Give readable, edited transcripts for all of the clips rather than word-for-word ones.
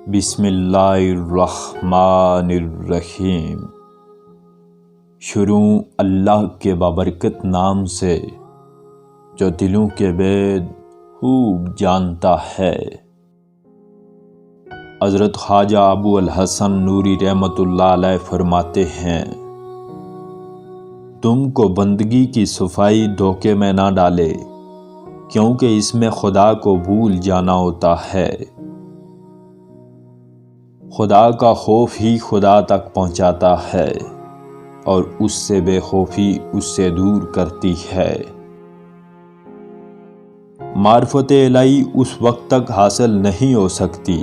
بسم اللہ الرحمن الرحیم۔ شروع اللہ کے بابرکت نام سے جو دلوں کے بید خوب جانتا ہے۔ حضرت خواجہ ابو الحسن نوری رحمۃ اللہ علیہ فرماتے ہیں، تم کو بندگی کی صفائی دھوکے میں نہ ڈالے، کیونکہ اس میں خدا کو بھول جانا ہوتا ہے۔ خدا کا خوف ہی خدا تک پہنچاتا ہے، اور اس سے بے خوفی اس سے دور کرتی ہے۔ معرفت الہی اس وقت تک حاصل نہیں ہو سکتی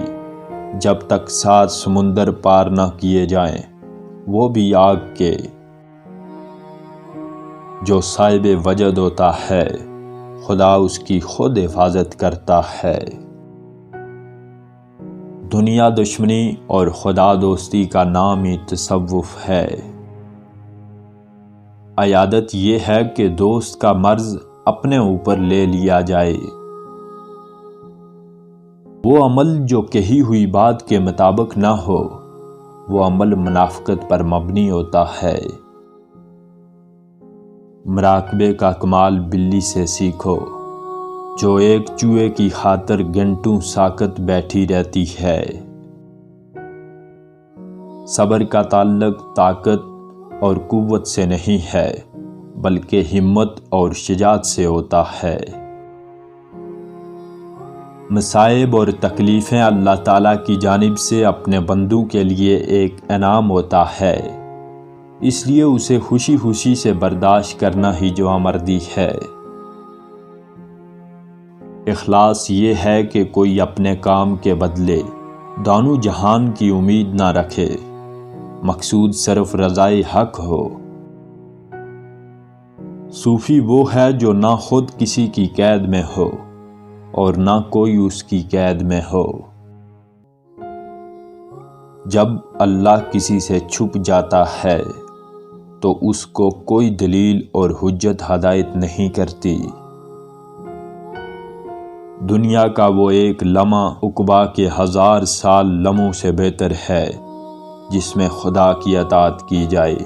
جب تک 7 سمندر پار نہ کیے جائیں، وہ بھی آگ کے۔ جو صاحب وجد ہوتا ہے، خدا اس کی خود حفاظت کرتا ہے۔ دنیا دشمنی اور خدا دوستی کا نام ہی تصوف ہے۔ عیادت یہ ہے کہ دوست کا مرض اپنے اوپر لے لیا جائے۔ وہ عمل جو کہی ہوئی بات کے مطابق نہ ہو، وہ عمل منافقت پر مبنی ہوتا ہے۔ مراقبے کا کمال بلی سے سیکھو، جو ایک چوہے کی خاطر گھنٹوں ساکت بیٹھی رہتی ہے۔ صبر کا تعلق طاقت اور قوت سے نہیں ہے، بلکہ ہمت اور شجاعت سے ہوتا ہے۔ مصائب اور تکلیفیں اللہ تعالیٰ کی جانب سے اپنے بندوں کے لیے ایک انعام ہوتا ہے، اس لیے اسے خوشی خوشی سے برداشت کرنا ہی جوانمردی ہے۔ اخلاص یہ ہے کہ کوئی اپنے کام کے بدلے دونوں جہان کی امید نہ رکھے، مقصود صرف رضائے حق ہو۔ صوفی وہ ہے جو نہ خود کسی کی قید میں ہو اور نہ کوئی اس کی قید میں ہو۔ جب اللہ کسی سے چھپ جاتا ہے تو اس کو کوئی دلیل اور حجت ہدایت نہیں کرتی۔ دنیا کا وہ ایک لمحہ عقبیٰ کے 1000 سال لمحوں سے بہتر ہے جس میں خدا کی اطاعت کی جائے۔